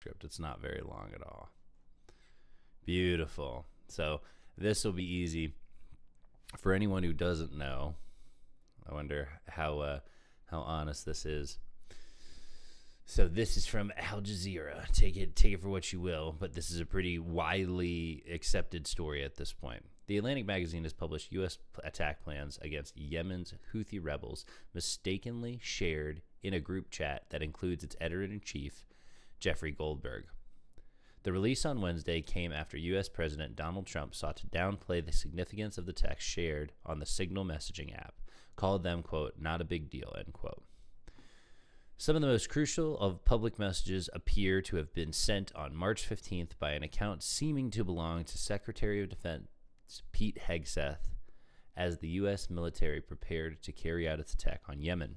script. It's not very long at all. Beautiful. So this will be easy for anyone who doesn't know. I wonder how honest this is. So this is from Al Jazeera. Take it for what you will, but this is a pretty widely accepted story at this point. The Atlantic magazine has published U.S. attack plans against Yemen's Houthi rebels, mistakenly shared in a group chat that includes its editor-in-chief, Jeffrey Goldberg. The release on Wednesday came after U.S. President Donald Trump sought to downplay the significance of the text shared on the Signal messaging app, called them, quote, not a big deal, end quote. Some of the most crucial of public messages appear to have been sent on March 15th by an account seeming to belong to Secretary of Defense Pete Hegseth as the U.S. military prepared to carry out its attack on Yemen.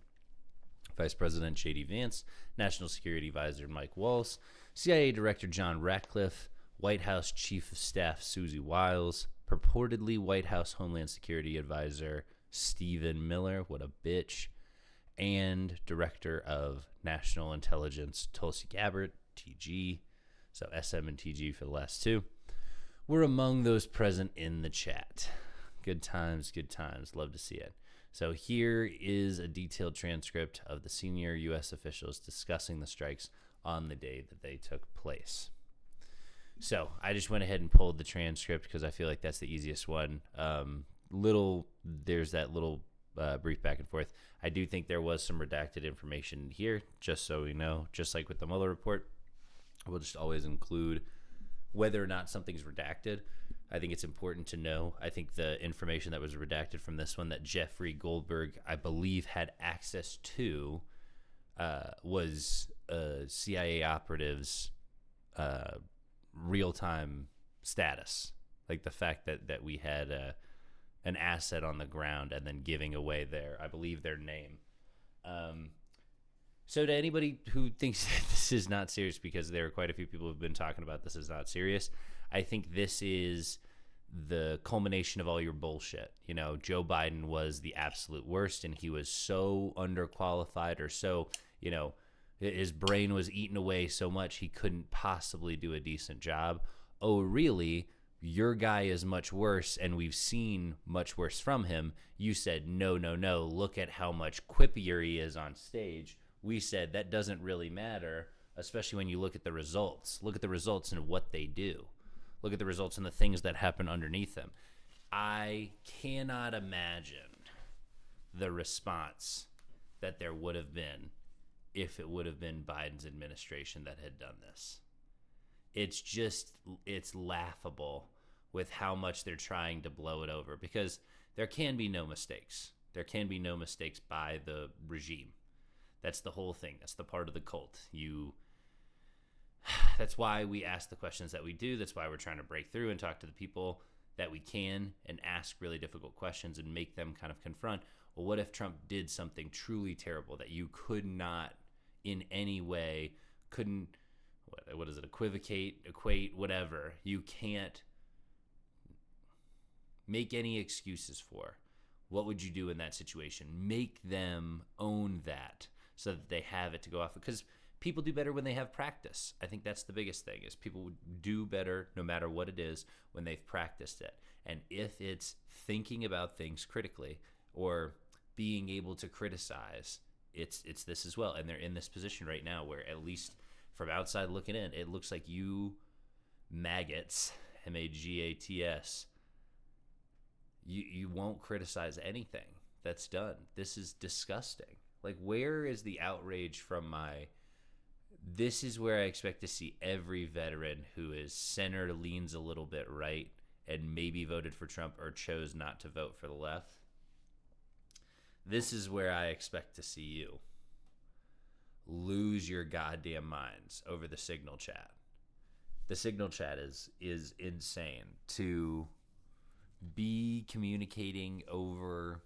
Vice President J.D. Vance, National Security Advisor Mike Waltz, CIA Director John Ratcliffe, White House Chief of Staff Susie Wiles, purportedly White House Homeland Security Advisor Stephen Miller, what a bitch, and Director of National Intelligence Tulsi Gabbard, TG, so SM and TG for the last two, were among those present in the chat. Good times, good times. Love to see it. So here is a detailed transcript of the senior U.S. officials discussing the strikes on the day that they took place. So I just went ahead and pulled the transcript because I feel like that's the easiest one. There's that little brief back and forth. I do think there was some redacted information here, just so we know, just like with the Mueller report. We'll just always include whether or not something's redacted. I think it's important to know. I think the information that was redacted from this one that Jeffrey Goldberg, I believe, had access to was CIA operatives' real-time status. Like the fact that we had an asset on the ground and then giving away I believe their name. So to anybody who thinks that this is not serious, because there are quite a few people who've been talking about this is not serious, I think this is the culmination of all your bullshit. You know, Joe Biden was the absolute worst, and he was so underqualified, or so, you know, his brain was eaten away so much he couldn't possibly do a decent job. Oh, really? Your guy is much worse, and we've seen much worse from him. You said, no, look at how much quippier he is on stage. We said that doesn't really matter, especially when you look at the results. Look at the results and what they do. Look at the results and the things that happen underneath them. I cannot imagine the response that there would have been if it would have been Biden's administration that had done this. It's laughable with how much they're trying to blow it over, because there can be no mistakes. There can be no mistakes by the regime. That's the whole thing. That's the part of the cult. That's why we ask the questions that we do. That's why we're trying to break through and talk to the people that we can and ask really difficult questions and make them kind of confront, well, what if Trump did something truly terrible that you could not in any way, what is it, equate, whatever. You can't make any excuses for. What would you do in that situation? Make them own that so that they have it to go off, because people do better when they have practice. I think that's the biggest thing, is people do better no matter what it is when they've practiced it. And if it's thinking about things critically or being able to criticize, it's this as well. And they're in this position right now where, at least from outside looking in, it looks like you maggots, MAGATS, you won't criticize anything that's done. This is disgusting. Like, where is the outrage from this is where I expect to see every veteran who is center, leans a little bit right, and maybe voted for Trump or chose not to vote for the left. This is where I expect to see you lose your goddamn minds over the Signal chat. The Signal chat is insane. To be communicating over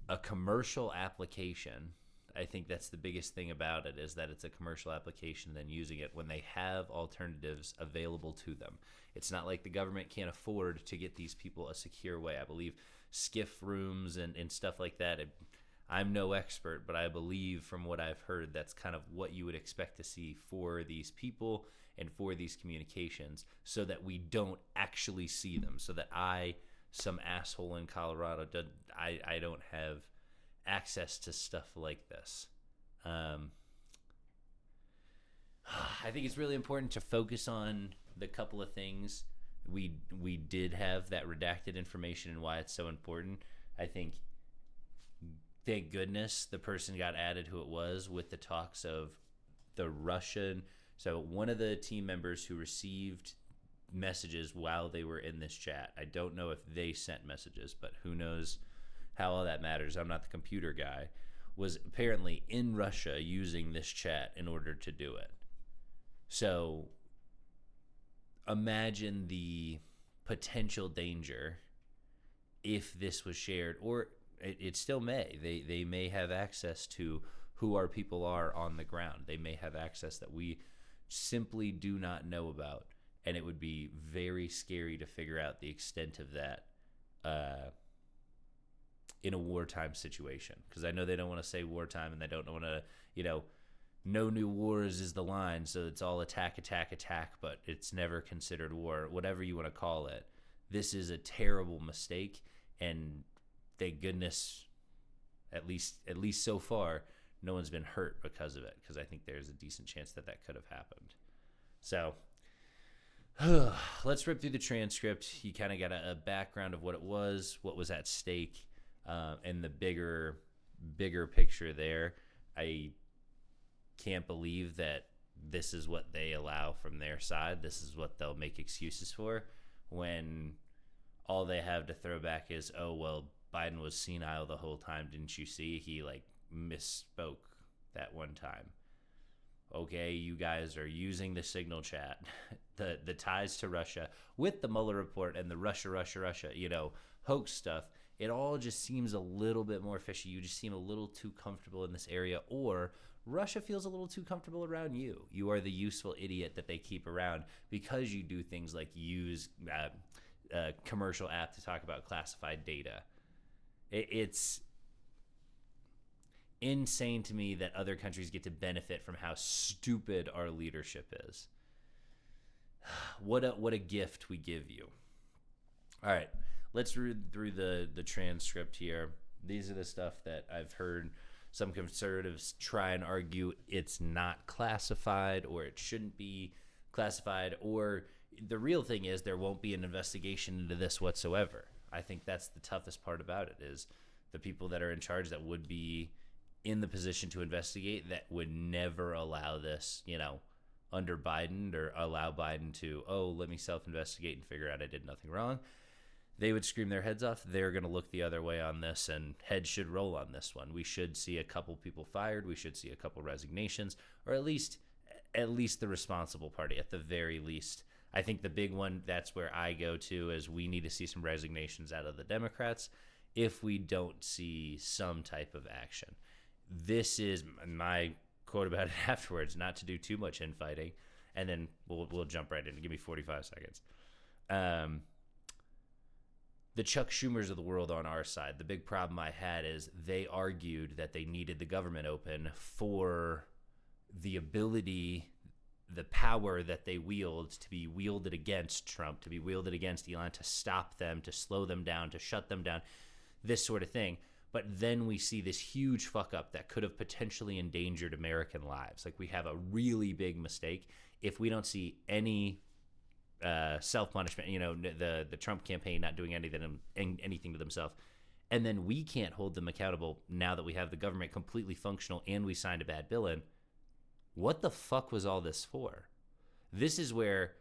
a commercial application. I think that's the biggest thing about it, is that it's a commercial application, then using it when they have alternatives available to them. It's not like the government can't afford to get these people a secure way. I believe SCIF rooms and stuff like that, I'm no expert, but I believe from what I've heard, that's kind of what you would expect to see for these people and for these communications, so that we don't actually see them, so that some asshole in Colorado, I don't have access to stuff like this. I think it's really important to focus on the couple of things we did have, that redacted information, and why it's so important. I think, thank goodness, the person got added who it was, with the talks of the Russian. So one of the team members who received messages while they were in this chat, I don't know if they sent messages, but who knows how all that matters. I'm not the computer guy. Was apparently in Russia using this chat in order to do it. So imagine the potential danger if this was shared, or it still may. They may have access to who our people are on the ground. They may have access that we simply do not know about, and it would be very scary to figure out the extent of that in a wartime situation. Because I know they don't want to say wartime, and they don't want to, no new wars is the line, so it's all attack, attack, attack, but it's never considered war, whatever you want to call it. This is a terrible mistake, and thank goodness, at least so far, no one's been hurt because of it, because I think there's a decent chance that could have happened. So let's rip through the transcript. You kind of got a background of what was at stake, and the bigger picture there. I can't believe that this is what they allow from their side. This is what they'll make excuses for, when all they have to throw back is, oh, well, Biden was senile the whole time. Didn't you see? He misspoke that one time. Okay, you guys are using the signal chat, the ties to Russia with the Mueller report and the Russia, hoax stuff. It all just seems a little bit more fishy. You just seem a little too comfortable in this area, or Russia feels a little too comfortable around you. You are the useful idiot that they keep around because you do things like use a commercial app to talk about classified data. It's insane to me that other countries get to benefit from how stupid our leadership is. What a gift we give you. All right, let's read through the transcript here. These are the stuff that I've heard some conservatives try and argue it's not classified, or it shouldn't be classified, or the real thing is there won't be an investigation into this whatsoever. I think that's the toughest part about it, is the people that are in charge that would be in the position to investigate, that would never allow this, under Biden, or allow Biden to, let me self-investigate and figure out I did nothing wrong. They would scream their heads off. They're going to look the other way on this, and heads should roll on this one. We should see a couple people fired. We should see a couple resignations, or at least the responsible party, at the very least. I think the big one, that's where I go to, is we need to see some resignations out of the Democrats if we don't see some type of action. This is my quote about it afterwards, not to do too much infighting, and then we'll jump right in. Give me 45 seconds. The Chuck Schumers of the world on our side, the big problem I had is they argued that they needed the government open for the ability, the power that they wield to be wielded against Trump, to be wielded against Elon, to stop them, to slow them down, to shut them down, this sort of thing. But then we see this huge fuck up that could have potentially endangered American lives. Like, we have a really big mistake if we don't see any self-punishment, the Trump campaign not doing anything to themselves, and then we can't hold them accountable now that we have the government completely functional and we signed a bad bill in. What the fuck was all this for? This is where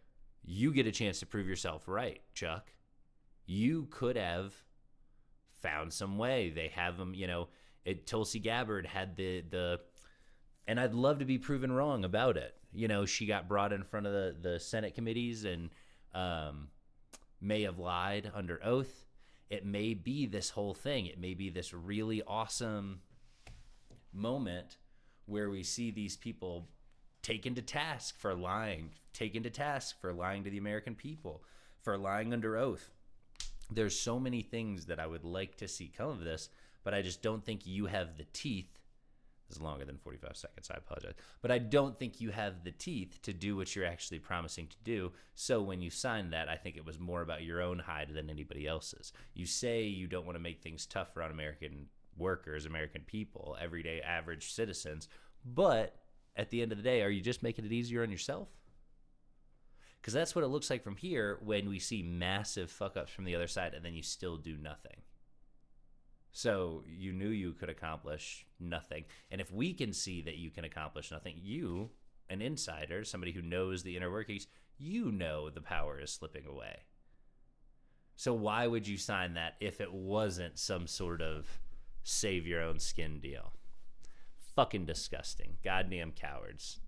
you get a chance to prove yourself right, Chuck. You could have found some way. They have them, Tulsi Gabbard had the and I'd love to be proven wrong about it. She got brought in front of the Senate committees and may have lied under oath. It may be this whole thing. It may be this really awesome moment where we see these people taken to task for lying, taken to task for lying to the American people, for lying under oath. There's so many things that I would like to see come of this, but I just don't think you have the teeth. This is longer than 45 seconds. I apologize. But I don't think you have the teeth to do what you're actually promising to do. So when you signed that, I think it was more about your own hide than anybody else's. You say you don't want to make things tougher on American workers, American people, everyday average citizens. But at the end of the day, are you just making it easier on yourself? Because that's what it looks like from here when we see massive fuck-ups from the other side and then you still do nothing. So you knew you could accomplish nothing. And if we can see that you can accomplish nothing, you, an insider, somebody who knows the inner workings, you know the power is slipping away. So why would you sign that if it wasn't some sort of save your own skin deal? Fucking disgusting. Goddamn cowards.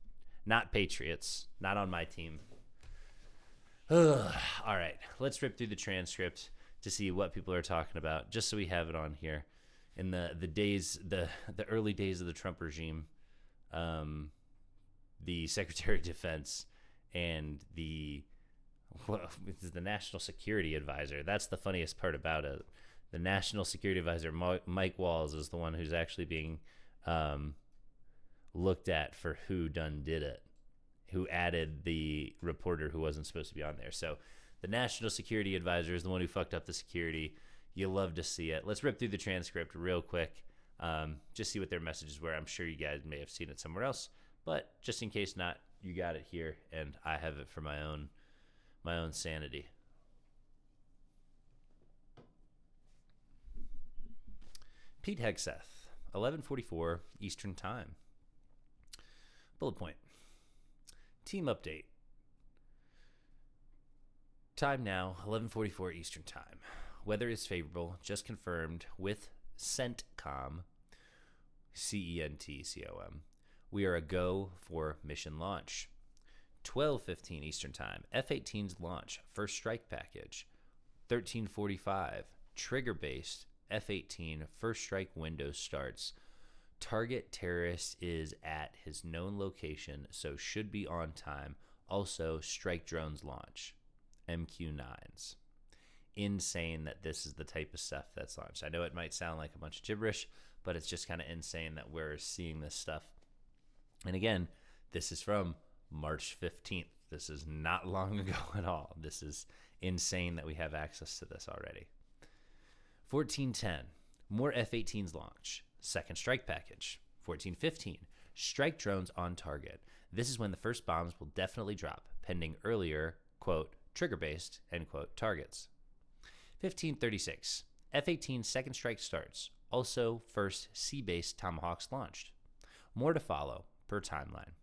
Not patriots. Not on my team. Ugh. All right, let's rip through the transcript to see what people are talking about, just so we have it on here. In the early days of the Trump regime, the Secretary of Defense and the National Security Advisor. That's the funniest part about it. The National Security Advisor, Mike Walls, is the one who's actually being looked at for who done did it, who added the reporter who wasn't supposed to be on there. So the National Security Advisor is the one who fucked up the security. You love to see it. Let's rip through the transcript real quick. Just see what their messages were. I'm sure you guys may have seen it somewhere else, but just in case not, you got it here, and I have it for my own sanity. Pete Hegseth, 11:44 Eastern Time. Bullet point. Team update. Time now, 11:44 Eastern Time. Weather is favorable, just confirmed with CENTCOM, CENTCOM. We are a go for mission launch. 12:15 Eastern Time. F-18's launch, first strike package. 13:45. Trigger-based F-18 first strike window starts. Target terrorist is at his known location, so should be on time. Also, strike drones launch. MQ-9s. Insane that this is the type of stuff that's launched. I know it might sound like a bunch of gibberish, but it's just kind of insane that we're seeing this stuff. And again, this is from March 15th. This is not long ago at all. This is insane that we have access to this already. 14:10. More F-18s launch. Second strike package. 14:15. Strike drones on target. This is when the first bombs will definitely drop, pending earlier, quote, trigger-based, end quote, targets. 15:36. F-18 second strike starts. Also, first sea-based Tomahawks launched. More to follow, per timeline.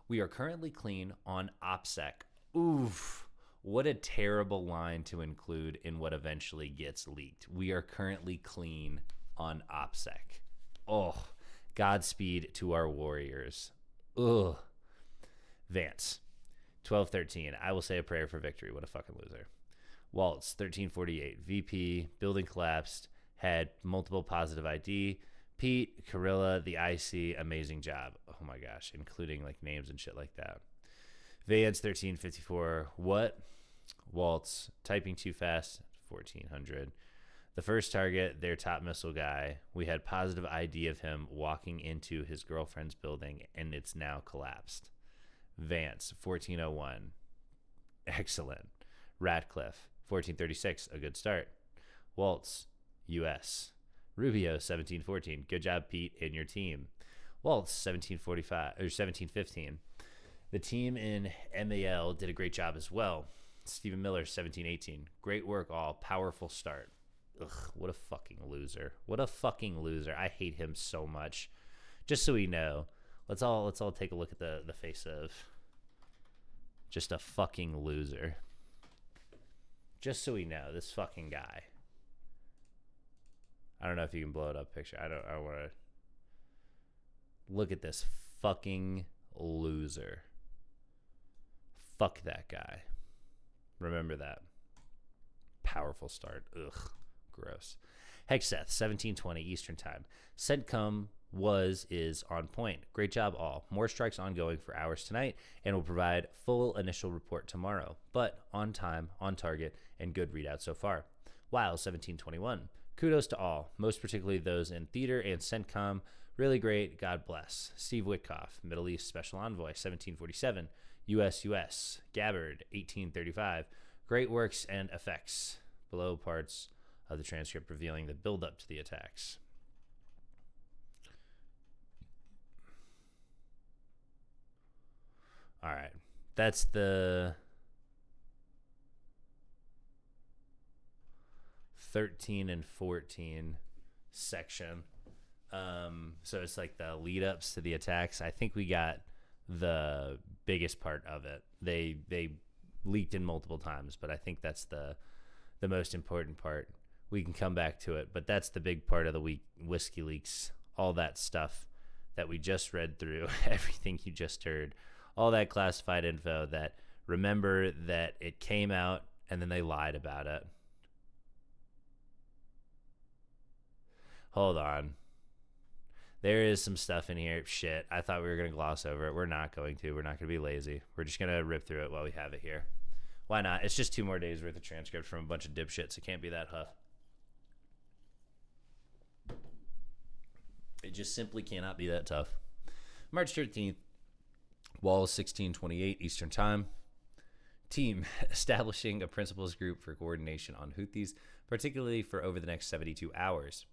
We are currently clean on OPSEC. Oof. What a terrible line to include in what eventually gets leaked. We are currently clean on OPSEC. Oh, Godspeed to our warriors. Ugh. Vance. 12:13. I will say a prayer for victory. What a fucking loser. Waltz. 13:48. VP. Building collapsed. Had multiple positive ID. Pete. Carilla. The IC. Amazing job. Oh my gosh. Including like names and shit like that. Vance. 13:54. What? Waltz. Typing too fast. 1400. The first target, their top missile guy. We had positive ID of him walking into his girlfriend's building, and it's now collapsed. Vance, 1401. Excellent. Ratcliffe, 1436. A good start. Waltz, U.S. Rubio, 1714. Good job, Pete, and your team. Waltz, 1715. The team in MAL did a great job as well. Stephen Miller, 1718. Great work, all. Powerful start. Ugh, what a fucking loser. What a fucking loser. I hate him so much. Just so we know, let's all take a look at the face of just a fucking loser. Just so we know, this fucking guy. I don't know if you can blow it up picture. I don't want to look at this fucking loser. Fuck that guy. Remember that. Powerful start. Ugh. Gross. Hegseth, 1720 Eastern Time. CENTCOM is on point. Great job, all. More strikes ongoing for hours tonight, and will provide full initial report tomorrow. But on time, on target, and good readout so far. Wiles, 1721. Kudos to all, most particularly those in theater and CENTCOM. Really great. God bless. Steve Witkoff, Middle East Special Envoy, 1747. U.S. Gabbard, 1835. Great works and effects. Below parts of the transcript revealing the buildup to the attacks. All right. That's the 13 and 14 section. So it's like the lead ups to the attacks. I think we got the biggest part of it. They leaked in multiple times, but I think that's the most important part. We can come back to it, but that's the big part of the week. WhiskeyLeaks, all that stuff that we just read through, everything you just heard, all that classified info that, remember that it came out and then they lied about it. Hold on. There is some stuff in here. Shit, I thought we were going to gloss over it. We're not going to. We're not going to be lazy. We're just going to rip through it while we have it here. Why not? It's just 2 more days worth of transcript from a bunch of dipshits. It can't be that tough. It just simply cannot be that tough. March 13th, Walls, 1628 Eastern Time. Team establishing a principals group for coordination on Houthis, particularly for over the next 72 hours.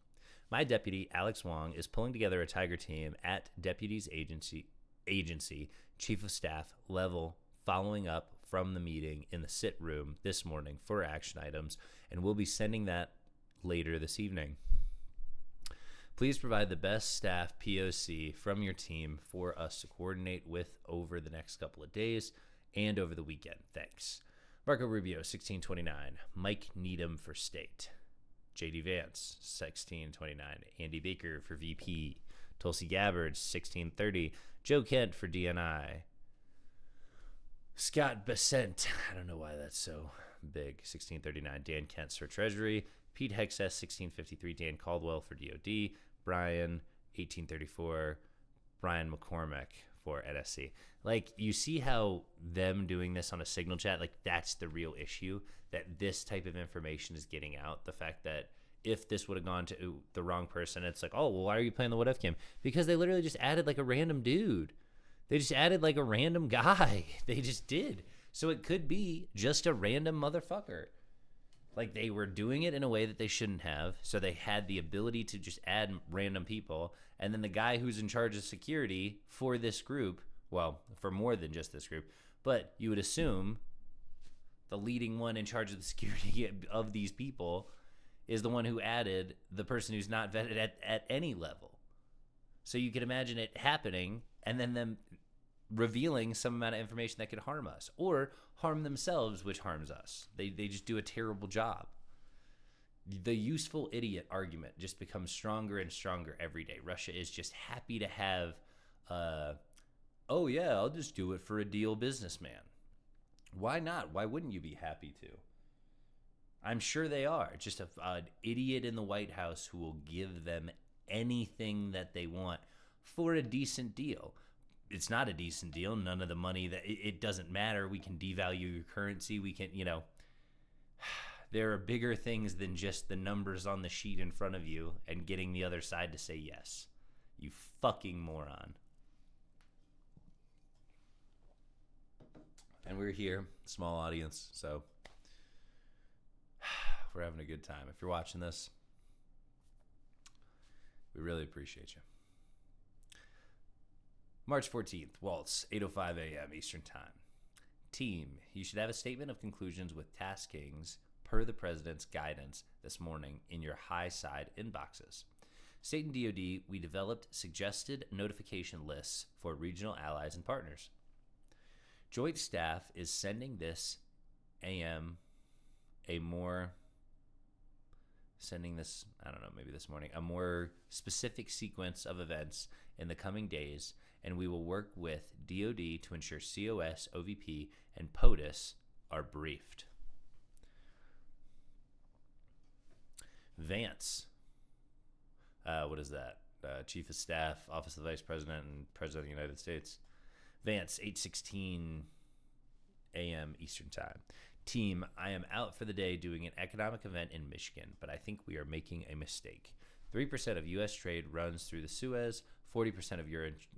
My deputy, Alex Wong, is pulling together a Tiger team at Deputies Agency Chief of Staff level, following up from the meeting in the sit room this morning for action items, and we'll be sending that later this evening. Please provide the best staff POC from your team for us to coordinate with over the next couple of days and over the weekend. Thanks. Marco Rubio, 1629. Mike Needham for state. J.D. Vance, 1629. Andy Baker for VP. Tulsi Gabbard, 1630. Joe Kent for DNI. Scott Besant, I don't know why that's so big, 1639. Dan Kent's for Treasury. Pete Hexess, 1653. Dan Caldwell for DOD. Brian, 1834. Brian McCormick for NSC. Like, you see how them doing this on a signal chat, like, that's the real issue, that this type of information is getting out. The fact that if this would have gone to the wrong person, it's like, oh, well, why are you playing the what if game? Because they literally just added like a random dude. They just added like a random guy. They just did. So it could be just a random motherfucker. Like, they were doing it in a way that they shouldn't have. So they had the ability to just add random people. And then the guy who's in charge of security for this group, well, for more than just this group, but you would assume the leading one in charge of the security of these people is the one who added the person who's not vetted at any level. So you can imagine it happening and then them revealing some amount of information that could harm us or harm themselves, which harms us. They just do a terrible job. The useful idiot argument just becomes stronger and stronger every day. Russia is just happy to have, oh yeah, I'll just do it for a deal, businessman. Why not? Why wouldn't you be happy to? I'm sure they are. Just an idiot in the White House who will give them anything that they want for a decent deal. It's not a decent deal. None of the money that it doesn't matter. We can devalue your currency. We can, there are bigger things than just the numbers on the sheet in front of you and getting the other side to say yes. You fucking moron. And we're here, small audience, so we're having a good time. If you're watching this, we really appreciate you. March 14th, Waltz, 8:05 a.m. Eastern Time. Team, you should have a statement of conclusions with taskings per the President's guidance this morning in your high side inboxes. State and DoD, we developed suggested notification lists for regional allies and partners. Joint Staff is sending this morning, a more specific sequence of events in the coming days, and we will work with DoD to ensure COS, OVP, and POTUS are briefed. Vance, what is that? Chief of Staff, Office of the Vice President, and President of the United States. Vance, 8:16 a.m. Eastern Time. Team, I am out for the day doing an economic event in Michigan, but I think we are making a mistake. 3% of U.S. trade runs through the Suez, 40% of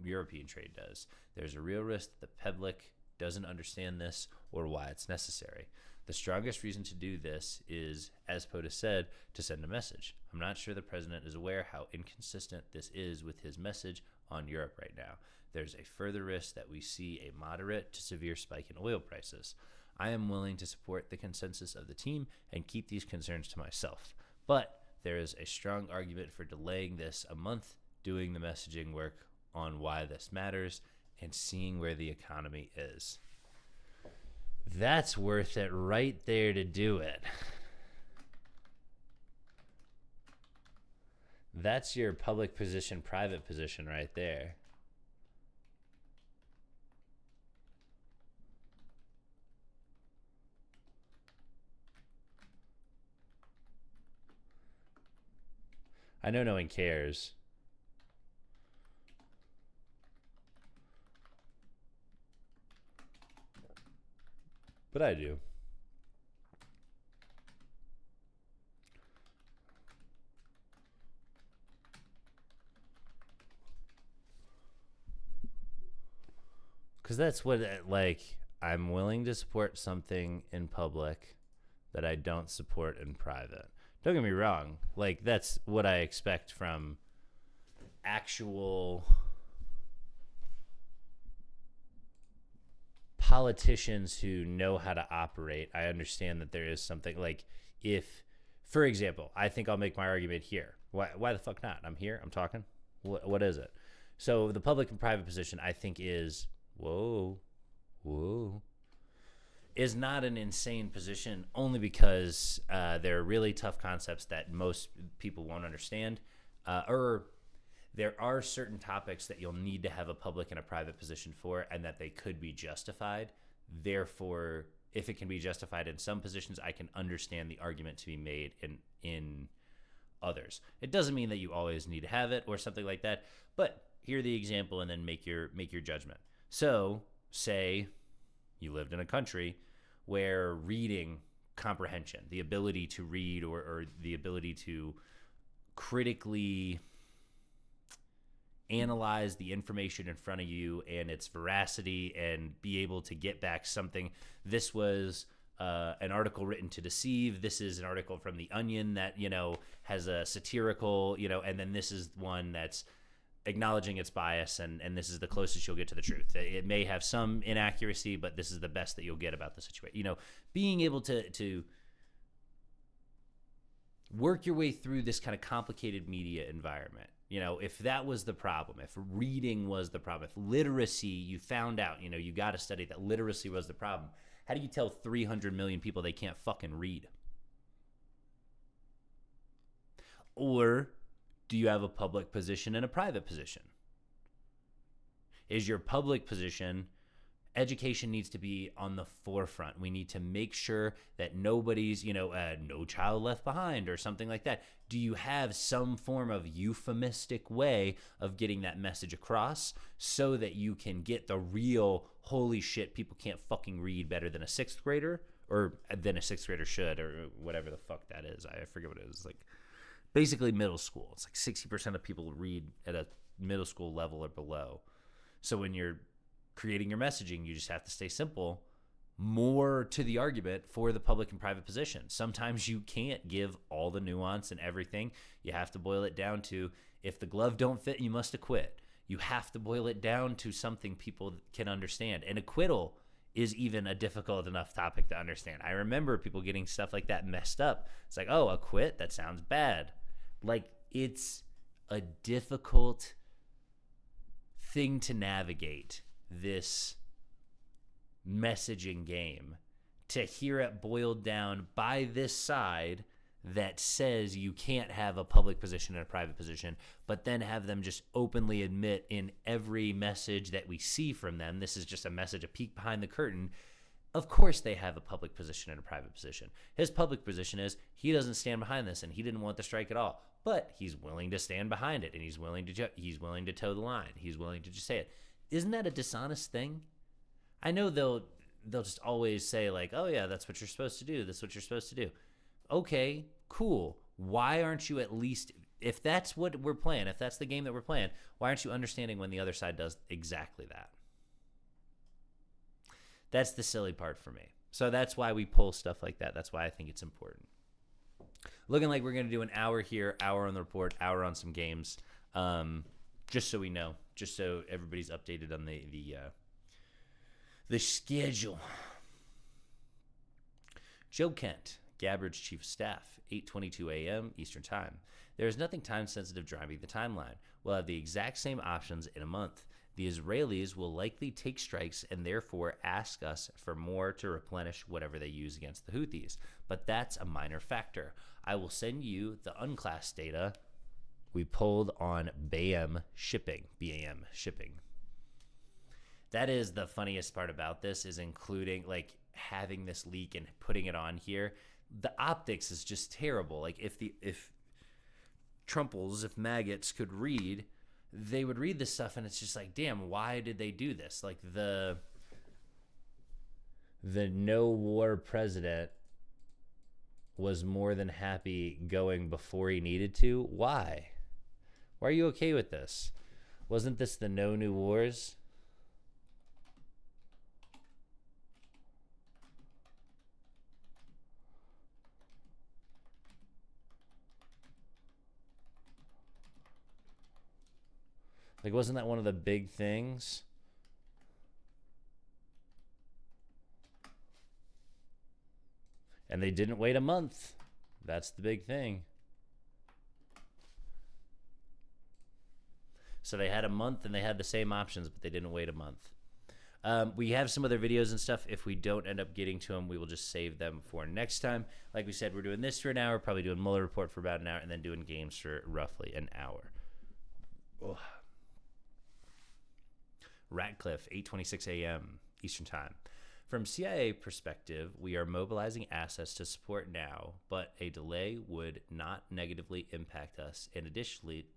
European trade does. There's a real risk that the public doesn't understand this or why it's necessary. The strongest reason to do this is, as POTUS said, to send a message. I'm not sure the president is aware how inconsistent this is with his message on Europe right now. There's a further risk that we see a moderate to severe spike in oil prices. I am willing to support the consensus of the team and keep these concerns to myself. But there is a strong argument for delaying this a month, doing the messaging work on why this matters, and seeing where the economy is. That's worth it right there to do it. That's your public position, private position right there. I know no one cares. But I do. Because that's what, like, I'm willing to support something in public that I don't support in private. Don't get me wrong. Like, that's what I expect from actual politicians who know how to operate. I understand that there is something, like, if, for example, I think I'll make my argument here. Why the fuck not? I'm here. I'm talking. What is it? So the public and private position, I think, is, is not an insane position, only because there are really tough concepts that most people won't understand, or there are certain topics that you'll need to have a public and a private position for, and that they could be justified. Therefore, if it can be justified in some positions, I can understand the argument to be made in others. It doesn't mean that you always need to have it or something like that, but hear the example and then make your judgment. So, say you lived in a country where reading comprehension, the ability to read or the ability to critically analyze the information in front of you and its veracity and be able to get back something. This was an article written to deceive. This is an article from The Onion that, has a satirical, and then this is one that's acknowledging its bias, and this is the closest you'll get to the truth. It may have some inaccuracy, but this is the best that you'll get about the situation. Being able to work your way through this kind of complicated media environment. If that was the problem, if reading was the problem, if literacy, you found out, you got to study that literacy was the problem. How do you tell 300 million people they can't fucking read? Or do you have a public position and a private position? Is your public position, education needs to be on the forefront. We need to make sure that nobody's, no child left behind or something like that. Do you have some form of euphemistic way of getting that message across so that you can get the real, holy shit, people can't fucking read better than a sixth grader, or than a sixth grader should, or whatever the fuck that is. I forget what it is. Like, basically middle school. It's like 60% of people read at a middle school level or below. So when you're creating your messaging, you just have to stay simple, more to the argument for the public and private position. Sometimes you can't give all the nuance and everything. You have to boil it down to, if the glove don't fit, you must acquit. You have to boil it down to something people can understand. And acquittal is even a difficult enough topic to understand. I remember people getting stuff like that messed up. It's like, oh, acquit? That sounds bad. Like, it's a difficult thing to navigate, this messaging game, to hear it boiled down by this side that says you can't have a public position and a private position, but then have them just openly admit in every message that we see from them, this is just a message, a peek behind the curtain. Of course they have a public position and a private position. His public position is he doesn't stand behind this and he didn't want the strike at all, but he's willing to stand behind it, and he's willing to toe the line. He's willing to just say it. Isn't that a dishonest thing? I know they'll they'll just always say like, oh yeah, that's what you're supposed to do. That's what you're supposed to do. Okay, cool. Why aren't you at least, if that's what we're playing, if that's the game that we're playing, why aren't you understanding when the other side does exactly that? That's the silly part for me. So that's why we pull stuff like that. That's why I think it's important. Looking like we're going to do an hour here, hour on the report, hour on some games, just so we know, just so everybody's updated on the schedule. Joe Kent, Gabbard's Chief of Staff, 8:22 a.m. Eastern Time. There is nothing time-sensitive driving the timeline. We'll have the exact same options in a month. The Israelis will likely take strikes and therefore ask us for more to replenish whatever they use against the Houthis. But that's a minor factor. I will send you the unclassed data we pulled on BAM shipping. That is the funniest part about this, is including, like, having this leak and putting it on here. The optics is just terrible. Like, if Trumples, if maggots could read, they would read this stuff, and it's just like, damn, why did they do this? Like, the no war president was more than happy going before he needed to. Why are you okay with this? Wasn't this the no new wars? Like, wasn't that one of the big things? And they didn't wait a month. That's the big thing. So they had a month and they had the same options, but they didn't wait a month. We have some other videos and stuff. If we don't end up getting to them, we will just save them for next time. Like we said, we're doing this for an hour, probably doing Mueller Report for about an hour, and then doing games for roughly an hour. Ugh. Ratcliffe, 8:26 a.m. Eastern Time. From CIA perspective, we are mobilizing assets to support now, but a delay would not negatively impact us, and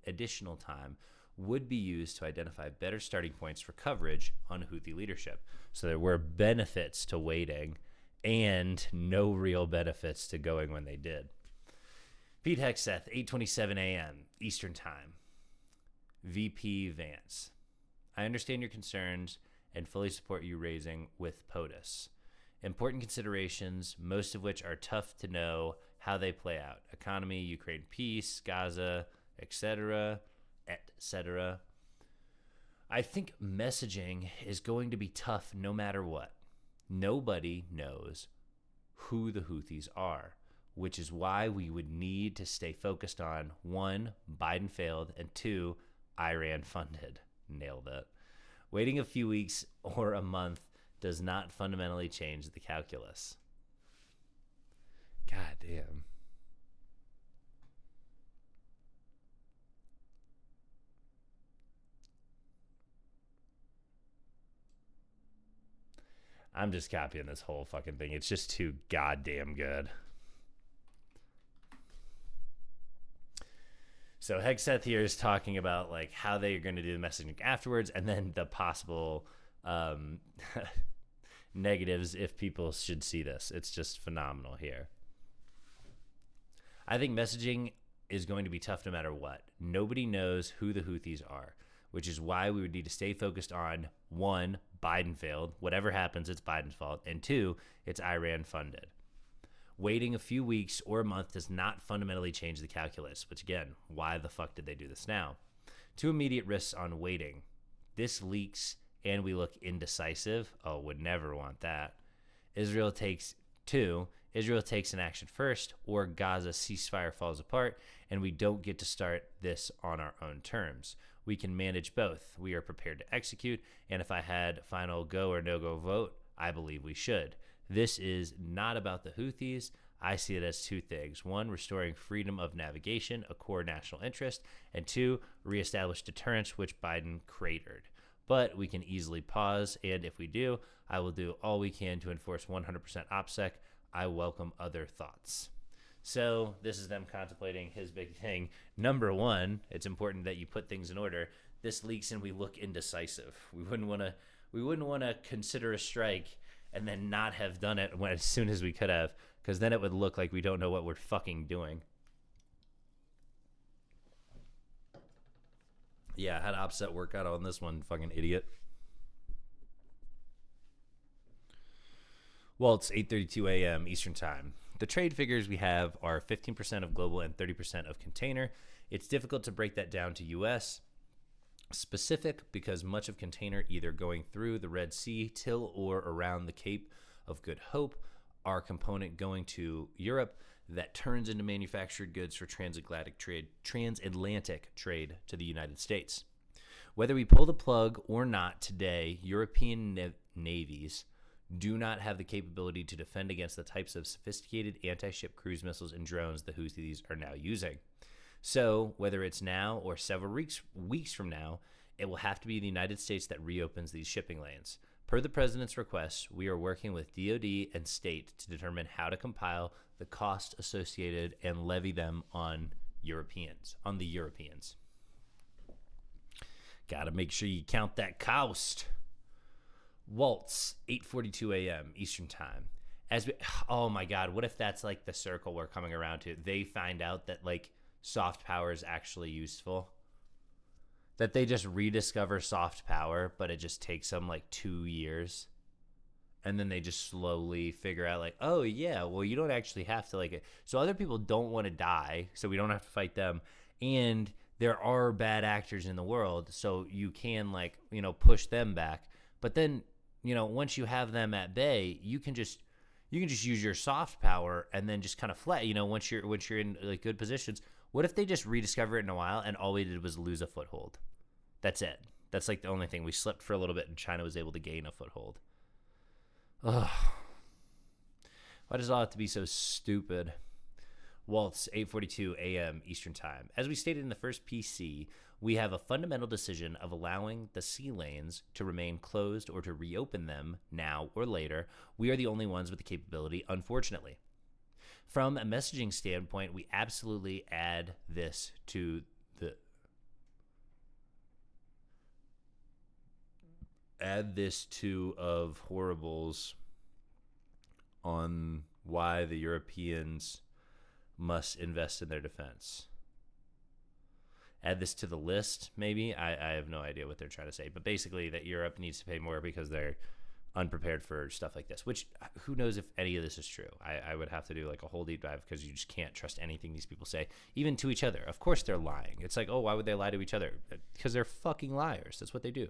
additional time would be used to identify better starting points for coverage on Houthi leadership. So there were benefits to waiting and no real benefits to going when they did. Pete Hexeth, 8:27 a.m. Eastern Time. VP Vance. I understand your concerns and fully support you raising with POTUS. Important considerations, most of which are tough to know how they play out. Economy, Ukraine peace, Gaza, etc., etc. I think messaging is going to be tough no matter what. Nobody knows who the Houthis are, which is why we would need to stay focused on, 1, Biden failed, and 2, Iran funded. Nailed it. Waiting a few weeks or a month does not fundamentally change the calculus. God damn. I'm just copying this whole fucking thing. It's just too goddamn good. So Hexeth here is talking about like how they're going to do the messaging afterwards, and then the possible negatives if people should see this. It's just phenomenal here. I think messaging is going to be tough no matter what. Nobody knows who the Houthis are, which is why we would need to stay focused on, 1, Biden failed. Whatever happens, it's Biden's fault. And 2, it's Iran funded. Waiting a few weeks or a month does not fundamentally change the calculus, which again, why the fuck did they do this now? 2 immediate risks on waiting. This leaks and we look indecisive. Oh, would never want that. Israel takes an action first, or Gaza ceasefire falls apart and we don't get to start this on our own terms. We can manage both. We are prepared to execute, and if I had final go or no-go vote, I believe we should. This is not about the Houthis. I see it as 2 things. 1, restoring freedom of navigation, a core national interest, and 2, reestablish deterrence, which Biden cratered. But we can easily pause, and if we do, I will do all we can to enforce 100% OPSEC. I welcome other thoughts. So this is them contemplating his big thing. Number 1, it's important that you put things in order. This leaks and we look indecisive. We wouldn't want to consider a strike and then not have done it as soon as we could have, because then it would look like we don't know what we're fucking doing. Yeah, I had opposite workout on this one, fucking idiot. Well, it's 8:32 a.m. Eastern Time. The trade figures we have are 15% of global and 30% of container. It's difficult to break that down to U.S. specific because much of container either going through the Red Sea till or around the Cape of Good Hope are component going to Europe that turns into manufactured goods for transatlantic trade to the United States. Whether we pull the plug or not today, European navies do not have the capability to defend against the types of sophisticated anti-ship cruise missiles and drones the Houthis are now using. So, whether it's now or several weeks from now, it will have to be the United States that reopens these shipping lanes. Per the President's request, we are working with DoD and state to determine how to compile the cost associated and levy them on the Europeans. Gotta make sure you count that cost. Waltz, 8:42 a.m. Eastern Time. Oh my God, what if that's like the circle we're coming around to? They find out that like soft power is actually useful. That they just rediscover soft power, but it just takes them like 2 years. And then they just slowly figure out like, oh yeah, well you don't actually have to like it. So other people don't want to die, so we don't have to fight them. And there are bad actors in the world, so you can like, push them back. But then, once you have them at bay, you can just use your soft power and then just kind of flat, once you're in like good positions. What if they just rediscover it in a while and all we did was lose a foothold? That's it. That's like the only thing. We slipped for a little bit and China was able to gain a foothold. Ugh. Why does it all have to be so stupid? Waltz, 8:42 a.m. Eastern Time. As we stated in the first PC, we have a fundamental decision of allowing the sea lanes to remain closed or to reopen them now or later. We are the only ones with the capability, unfortunately. From a messaging standpoint, we absolutely add this to of horribles on why the Europeans must invest in their defense. Add this to the list, maybe. I have no idea what they're trying to say, but basically that Europe needs to pay more because they're unprepared for stuff like this, which who knows if any of this is true. I would have to do like a whole deep dive because you just can't trust anything these people say, even to each other. Of course they're lying. It's like, oh, why would they lie to each other? Because they're fucking liars. That's what they do.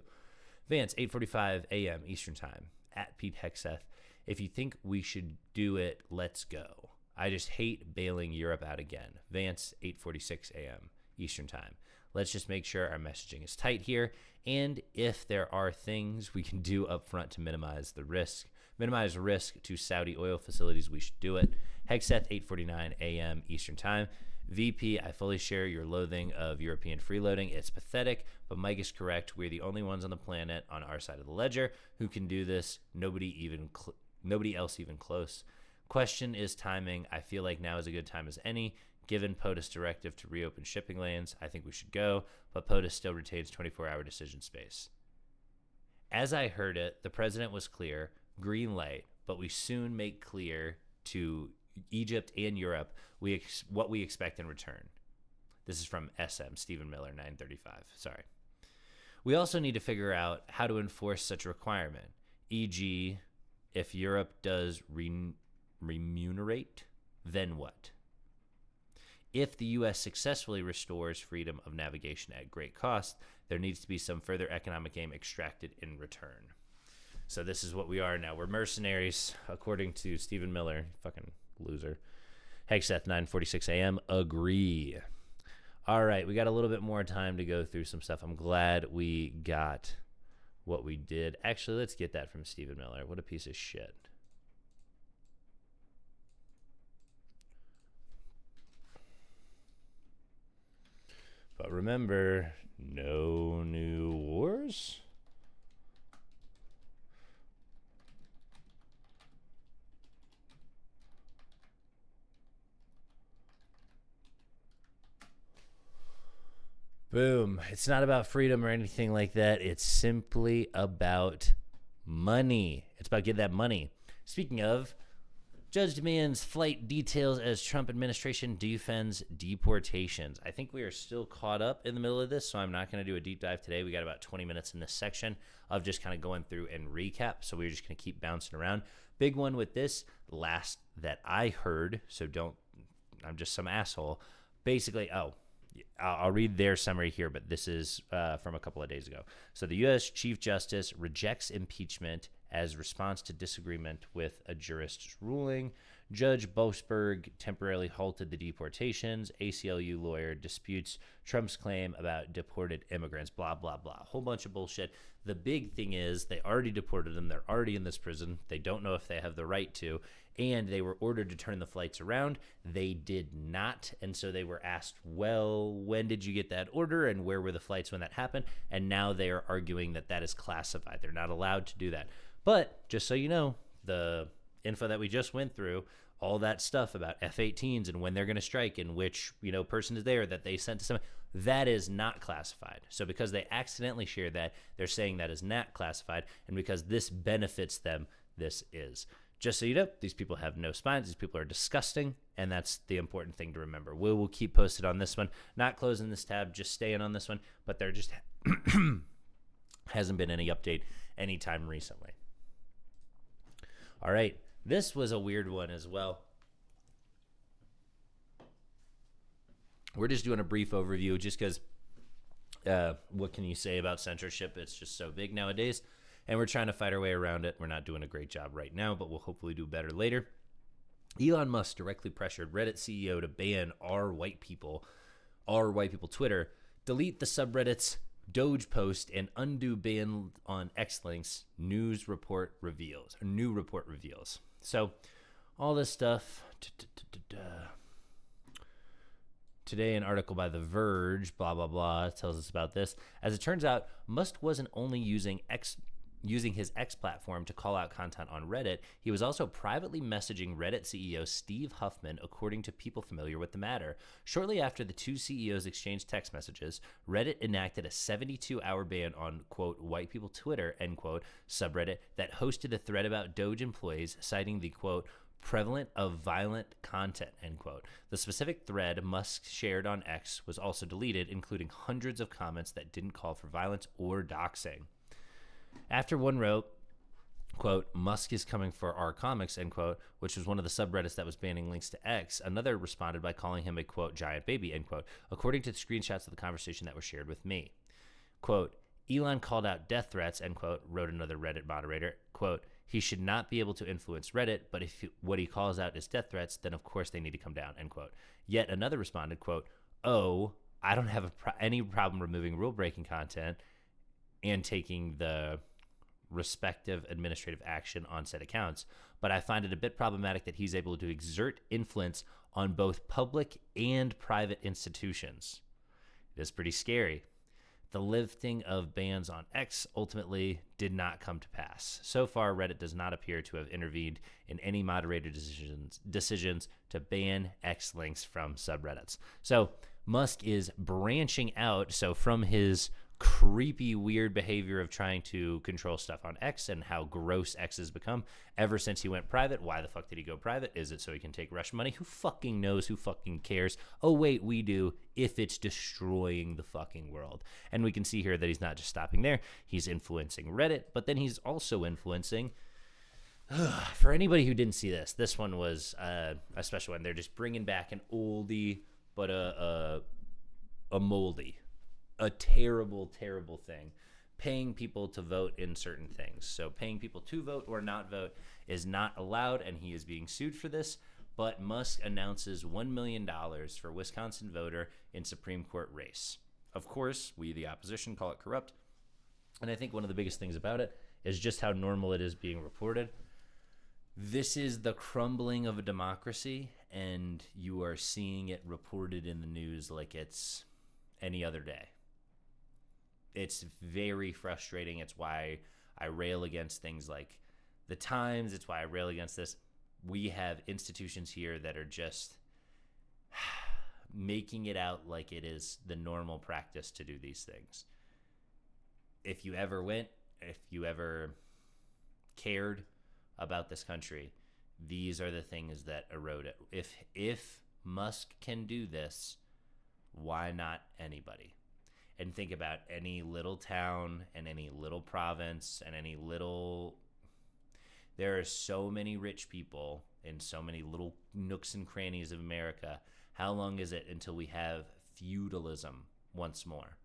Vance, 8:45 a.m. Eastern Time, at Pete Hexeth. If you think we should do it, let's go. I just hate bailing Europe out again. Vance, 8:46 a.m. Eastern Time. Let's just make sure our messaging is tight here. And if there are things we can do up front to minimize risk to Saudi oil facilities, we should do it. Hexeth, 8:49 a.m. Eastern Time. VP, I fully share your loathing of European freeloading. It's pathetic, but Mike is correct. We're the only ones on the planet on our side of the ledger who can do this. Nobody else even close. Question is timing. I feel like now is a good time as any. Given POTUS directive to reopen shipping lanes, I think we should go, but POTUS still retains 24-hour decision space. As I heard it, the president was clear, green light, but we soon make clear to Egypt and Europe what we expect in return. This is from SM, Stephen Miller, 935. Sorry. We also need to figure out how to enforce such a requirement, e.g., if Europe does remunerate, then what? If the U.S. successfully restores freedom of navigation at great cost, there needs to be some further economic gain extracted in return. So this is what we are now. We're mercenaries, according to Stephen Miller. Fucking loser. Hexeth, 9:46 a.m. Agree. All right, we got a little bit more time to go through some stuff. I'm glad we got what we did. Actually, let's get that from Stephen Miller. What a piece of shit. But remember, no new wars. Boom. It's not about freedom or anything like that. It's simply about money. It's about getting that money. Speaking of, judge demands flight details as Trump administration defends deportations. I think we are still caught up in the middle of this, so I'm not going to do a deep dive today. We got about 20 minutes in this section of just kind of going through and recap, so we're just going to keep bouncing around. Big one with this, last that I heard, so I'm just some asshole. Basically, I'll read their summary here, but this is from a couple of days ago. So the U.S. Chief Justice rejects impeachment as response to disagreement with a jurist's ruling. Judge Boasberg temporarily halted the deportations. ACLU lawyer disputes Trump's claim about deported immigrants, blah, blah, blah. A whole bunch of bullshit. The big thing is they already deported them. They're already in this prison. They don't know if they have the right to. And they were ordered to turn the flights around. They did not. And so they were asked, well, when did you get that order? And where were the flights when that happened? And now they are arguing that that is classified. They're not allowed to do that. But just so you know, the info that we just went through, all that stuff about F-18s and when they're going to strike and which, person is there that they sent to someone, that is not classified. So because they accidentally shared that, they're saying that is not classified. And because this benefits them, this is. Just so you know, these people have no spines. These people are disgusting, and that's the important thing to remember. We will keep posted on this one. Not closing this tab, just staying on this one. But there just hasn't been any update anytime recently. All right, this was a weird one as well. We're just doing a brief overview just because what can you say about censorship? It's just so big nowadays. And we're trying to fight our way around it. We're not doing a great job right now, but we'll hopefully do better later. Elon Musk directly pressured Reddit CEO to ban r white people Twitter, delete the subreddits Doge post, and undo ban on X links. New report reveals. So all this stuff. Today, an article by The Verge, blah, blah, blah, tells us about this. As it turns out, Musk wasn't only using his X platform to call out content on Reddit, he was also privately messaging Reddit CEO Steve Huffman, according to people familiar with the matter. Shortly after the two CEOs exchanged text messages, Reddit enacted a 72-hour ban on, quote, white people Twitter, end quote, subreddit that hosted a thread about Doge employees, citing the, quote, prevalent of violent content, end quote. The specific thread Musk shared on X was also deleted, including hundreds of comments that didn't call for violence or doxing. After one wrote, quote, Musk is coming for our comics, end quote, which was one of the subreddits that was banning links to X, another responded by calling him a, quote, giant baby, end quote, according to the screenshots of the conversation that were shared with me. Quote, Elon called out death threats, end quote, wrote another Reddit moderator. Quote, he should not be able to influence Reddit, but if what he calls out is death threats, then of course they need to come down, end quote. Yet another responded, quote, oh, I don't have any problem removing rule-breaking content and taking the respective administrative action on said accounts, but I find it a bit problematic that he's able to exert influence on both public and private institutions. It is pretty scary. The lifting of bans on X ultimately did not come to pass. So far, Reddit does not appear to have intervened in any moderator decisions to ban X links from subreddits. So Musk is branching out, so from his creepy, weird behavior of trying to control stuff on X and how gross X has become ever since he went private. Why the fuck did he go private? Is it so he can take Russian money? Who fucking knows? Who fucking cares? Oh, wait, we do, if it's destroying the fucking world. And we can see here that he's not just stopping there. He's influencing Reddit, but then he's also influencing... For anybody who didn't see this, this one was a special one. They're just bringing back an oldie, but a moldy. A terrible, terrible thing. Paying people to vote in certain things. So paying people to vote or not vote is not allowed, and he is being sued for this. But Musk announces $1 million for Wisconsin voter in Supreme Court race. Of course, we, the opposition, call it corrupt. And I think one of the biggest things about it is just how normal it is being reported. This is the crumbling of a democracy, and you are seeing it reported in the news like it's any other day. It's very frustrating. It's why I rail against things like the Times. It's why I rail against this. We have institutions here that are just making it out like it is the normal practice to do these things. If you ever went, if you ever cared about this country, these are the things that erode it. If Musk can do this, why not anybody? And think about any little town and any little province and any little... There are so many rich people in so many little nooks and crannies of America. How long is it until we have feudalism once more?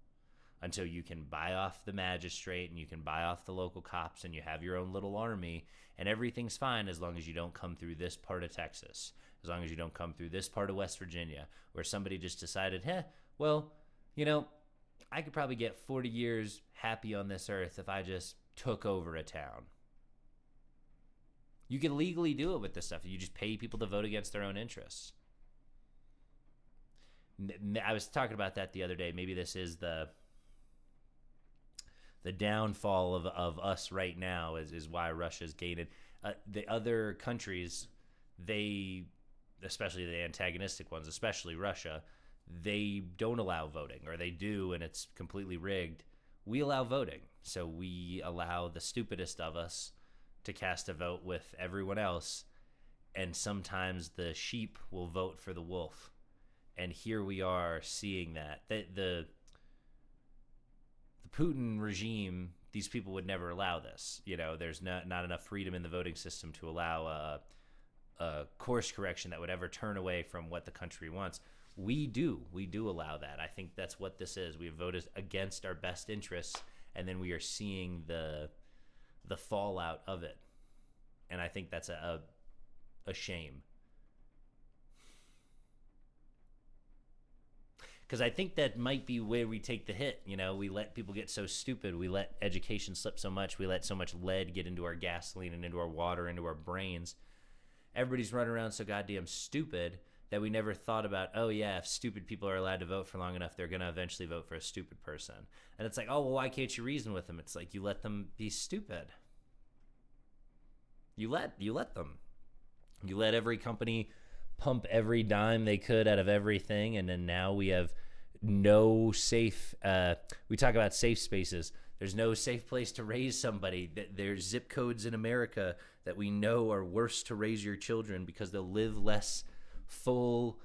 Until you can buy off the magistrate and you can buy off the local cops and you have your own little army and everything's fine as long as you don't come through this part of Texas, as long as you don't come through this part of West Virginia where somebody just decided, well, I could probably get 40 years happy on this earth if I just took over a town. You can legally do it with this stuff. You just pay people to vote against their own interests. I was talking about that the other day. Maybe this is the downfall of us right now is why Russia's gained. The other countries, especially the antagonistic ones, especially Russia, they don't allow voting, or they do, and it's completely rigged. We allow voting. So we allow the stupidest of us to cast a vote with everyone else, and sometimes the sheep will vote for the wolf. And here we are seeing that. The Putin regime, these people would never allow this. There's not enough freedom in the voting system to allow a course correction that would ever turn away from what the country wants. We do allow that. I think that's what this is. We have voted against our best interests, and then we are seeing the fallout of it. And I think that's a shame. Because I think that might be where we take the hit. We let people get so stupid. We let education slip so much. We let so much lead get into our gasoline and into our water, into our brains. Everybody's running around so goddamn stupid that we never thought about, if stupid people are allowed to vote for long enough, they're going to eventually vote for a stupid person. And it's like, why can't you reason with them? It's like, you let them be stupid. You let them. You let every company pump every dime they could out of everything, and then now we have no safe... we talk about safe spaces. There's no safe place to raise somebody. There's zip codes in America that we know are worse to raise your children because they'll live less full,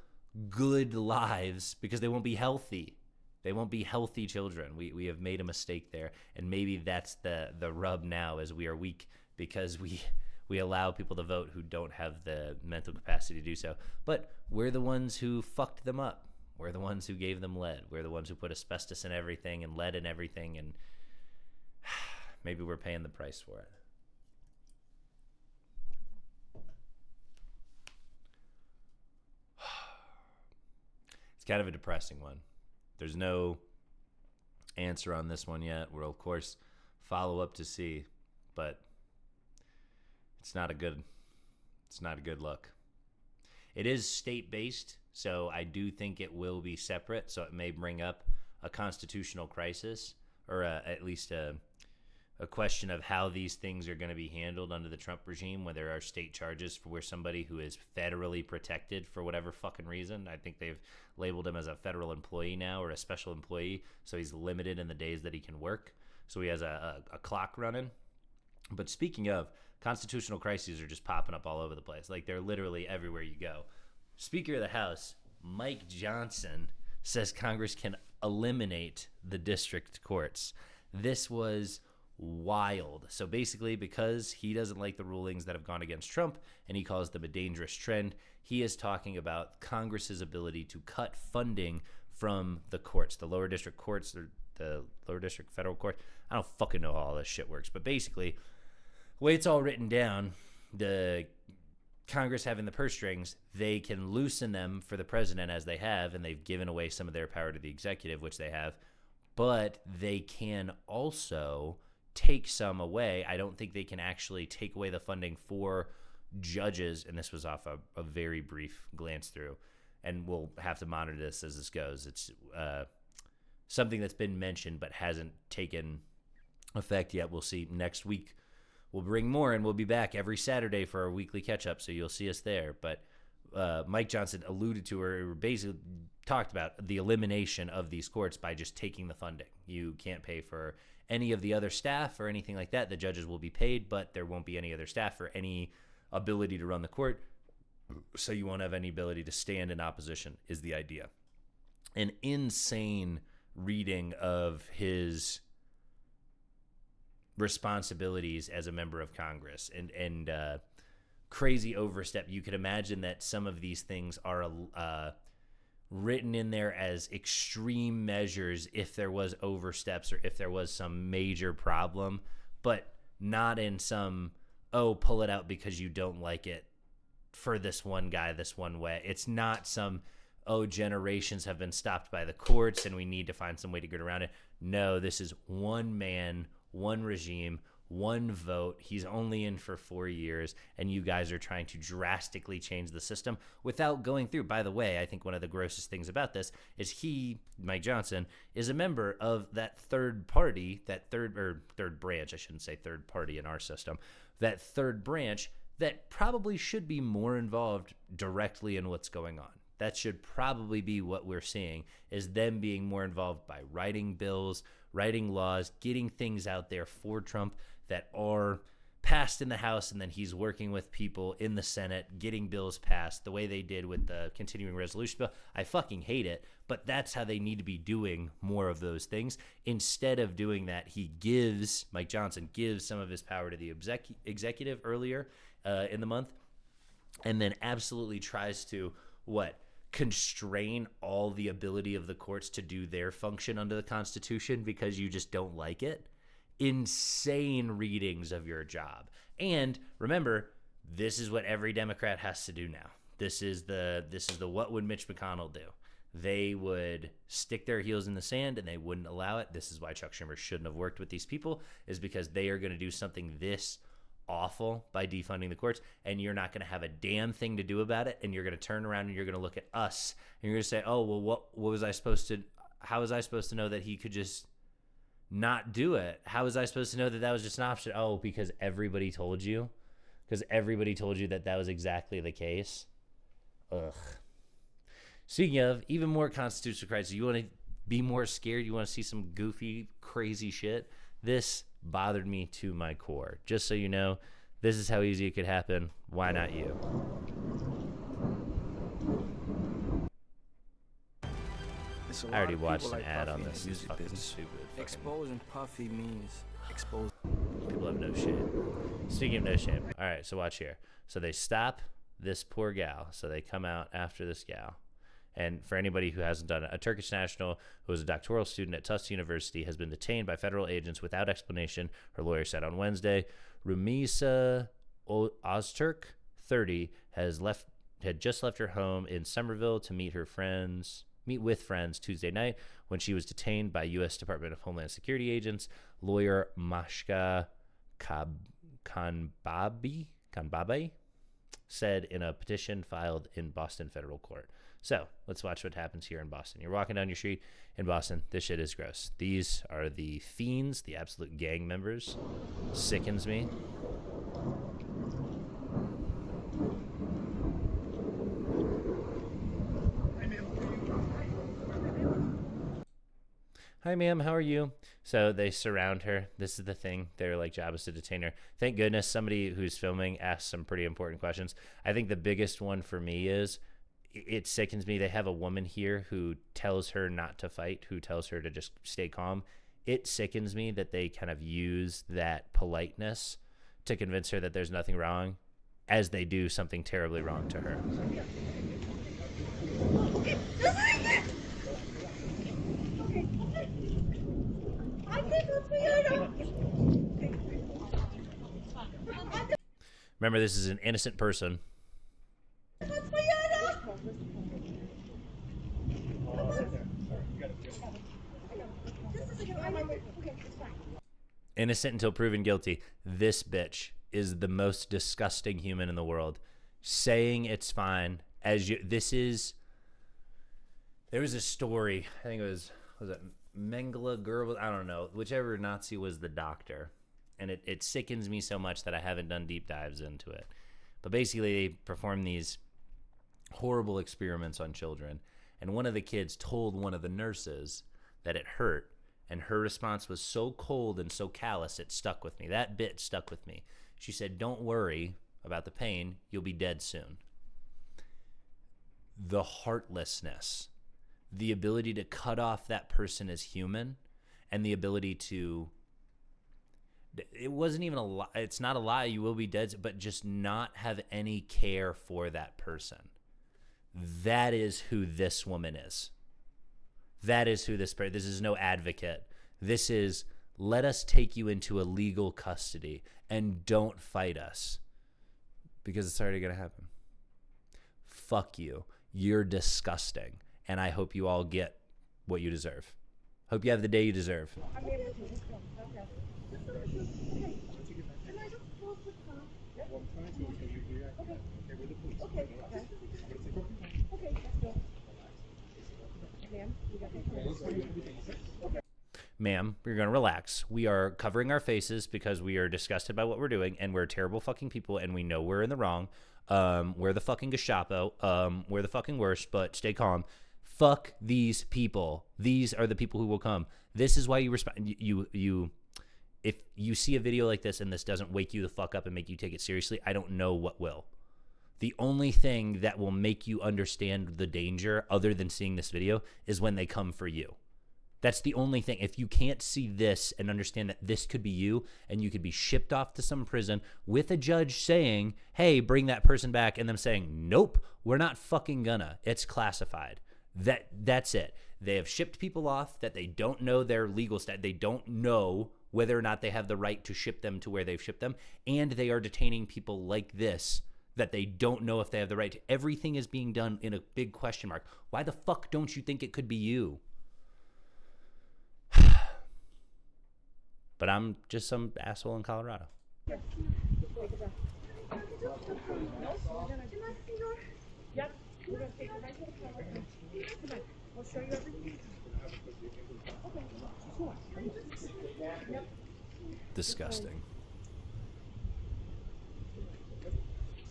good lives because they won't be healthy. They won't be healthy children. We have made a mistake there, and maybe that's the rub now, is we are weak because we allow people to vote who don't have the mental capacity to do so. But we're the ones who fucked them up. We're the ones who gave them lead. We're the ones who put asbestos in everything and lead in everything, and maybe we're paying the price for it. It's kind of a depressing one. There's no answer on this one yet. We'll, of course, follow up to see, but it's not a good look. It is state-based, so I do think it will be separate, so it may bring up a constitutional crisis, or at least a question of how these things are going to be handled under the Trump regime, when there are state charges for where somebody who is federally protected for whatever fucking reason. I think they've labeled him as a federal employee now, or a special employee, so he's limited in the days that he can work. So he has a clock running. But speaking of, constitutional crises are just popping up all over the place. Like, they're literally everywhere you go. Speaker of the House, Mike Johnson, says Congress can eliminate the district courts. This was wild. So basically, because he doesn't like the rulings that have gone against Trump, and he calls them a dangerous trend, he is talking about Congress's ability to cut funding from the courts, the lower district courts, or the lower district federal court. I don't fucking know how all this shit works, but basically, the way it's all written down, the Congress having the purse strings, they can loosen them for the president, as they have, and they've given away some of their power to the executive, which they have, but they can also take some away. I don't think they can actually take away the funding for judges, and this was off a very brief glance through, and we'll have to monitor this as this goes. It's something that's been mentioned but hasn't taken effect yet. We'll see next week. We'll bring more, and we'll be back every Saturday for our weekly catch-up, so you'll see us there. But Mike Johnson alluded to, or basically talked about, the elimination of these courts by just taking the funding. You can't pay for any of the other staff or anything like that. The judges will be paid, but there won't be any other staff or any ability to run the court. So you won't have any ability to stand in opposition is the idea. An insane reading of his responsibilities as a member of Congress and crazy overstep. You could imagine that some of these things are written in there as extreme measures if there was oversteps or if there was some major problem, but not in some, pull it out because you don't like it for this one guy this one way. It's not some, generations have been stopped by the courts and we need to find some way to get around it. No, this is one man, one regime, one vote. He's only in for 4 years, and you guys are trying to drastically change the system without going through. By the way, I think one of the grossest things about this is Mike Johnson, is a member of that third party, that third branch, I shouldn't say third party in our system, that third branch that probably should be more involved directly in what's going on. That should probably be what we're seeing, is them being more involved by writing bills, writing laws, getting things out there for Trump that are passed in the House, and then he's working with people in the Senate, getting bills passed the way they did with the continuing resolution bill. I fucking hate it, but that's how they need to be doing more of those things. Instead of doing that, Mike Johnson gives some of his power to the executive earlier in the month, and then absolutely tries to, constrain all the ability of the courts to do their function under the Constitution because you just don't like it. Insane readings of your job. And remember, this is what every Democrat has to do now. This is the what would Mitch McConnell do? They would stick their heels in the sand and they wouldn't allow it. This is why Chuck Schumer shouldn't have worked with these people, is because they are going to do something this awful by defunding the courts, and you're not going to have a damn thing to do about it, and you're going to turn around and you're going to look at us and you're going to say, what was I supposed to, how was I supposed to know that he could just not do it? How was I supposed to know that was just an option? Because everybody told you that that was exactly the case. Ugh. Speaking of even more constitutional crisis, you want to be more scared, you want to see some goofy, crazy shit, this bothered me to my core. Just so you know, this is how easy it could happen. Why not you? I already watched an ad on this. It's fucking stupid. Exposing Puffy means expose. People have no shame. Speaking of no shame. All right, so watch here. So they stop this poor gal. So they come out after this gal. And for anybody who hasn't done it, a Turkish national who was a doctoral student at Tufts University has been detained by federal agents without explanation, her lawyer said on Wednesday. Rumisa Ozturk, 30, had just left her home in Somerville to meet with friends Tuesday night when she was detained by U.S. Department of Homeland Security agents. Lawyer Mashka Kanbabe said in a petition filed in Boston federal court. So let's watch what happens here in Boston. You're walking down your street in Boston. This shit is gross. These are the fiends, the absolute gang members. Sickens me. Hi, ma'am. How are you? So they surround her. This is the thing. Their job is to detain her. Thank goodness somebody who's filming asked some pretty important questions. I think the biggest one for me is, it sickens me. They have a woman here who tells her not to fight, who tells her to just stay calm. It sickens me that they kind of use that politeness to convince her that there's nothing wrong, as they do something terribly wrong to her. Remember, this is an innocent person. Innocent until proven guilty. This bitch is the most disgusting human in the world. Saying it's fine there was a story, I think was it Mengele Goebbels? I don't know. Whichever Nazi was the doctor. And it sickens me so much that I haven't done deep dives into it. But basically, they perform these horrible experiments on children. And one of the kids told one of the nurses that it hurt. And her response was so cold and so callous, it stuck with me. That bit stuck with me. She said, "Don't worry about the pain. You'll be dead soon." The heartlessness, the ability to cut off that person as human, and the ability to, it wasn't even a lie. It's not a lie. You will be dead, but just not have any care for that person. That is who this woman is. That is who this is no advocate. This is, let us take you into a legal custody and don't fight us because it's already going to happen. Fuck you. You're disgusting. And I hope you all get what you deserve. Hope you have the day you deserve. Ma'am, we're going to relax. We are covering our faces because we are disgusted by what we're doing, and we're terrible fucking people, and we know we're in the wrong. We're the fucking Gestapo. We're the fucking worst, but stay calm. Fuck these people. These are the people who will come. This is why you respond. If you see a video like this and this doesn't wake you the fuck up and make you take it seriously, I don't know what will. The only thing that will make you understand the danger other than seeing this video is when they come for you. That's the only thing. If you can't see this and understand that this could be you and you could be shipped off to some prison with a judge saying, hey, bring that person back, and them saying, nope, we're not fucking gonna. It's classified. That's it. They have shipped people off that they don't know their legal status. They don't know whether or not they have the right to ship them to where they've shipped them. And they are detaining people like this that they don't know if they have the right to. Everything is being done in a big question mark. Why the fuck don't you think it could be you? But I'm just some asshole in Colorado. Yep. We're going to take it right to the car. Come on. I'll show you everything. Okay. Sure. Yep. Disgusting.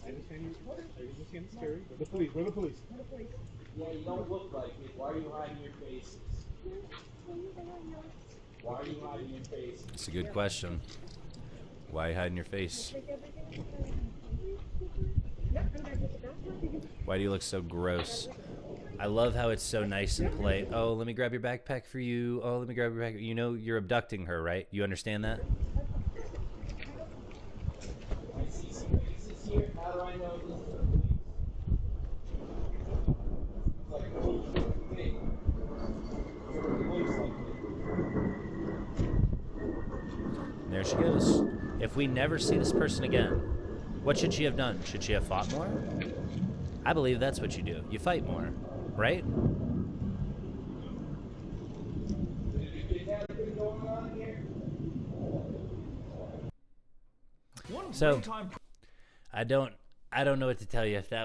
Where the police? Where the police? Yeah, you don't look like it. Why are you hiding your faces? Why are you hiding your face? It's a good question. Why are you hiding your face? Why do you look so gross? I love how it's so nice and polite. Oh, let me grab your backpack for you. Oh, let me grab your backpack. You know you're abducting her, right? You understand that? I see some faces here. How do I know this is the police? It's like, oh, hey. And there she goes. If we never see this person again, what should she have done? Should she have fought more? I believe that's what you do. You fight more, right? So, I don't know what to tell you. If that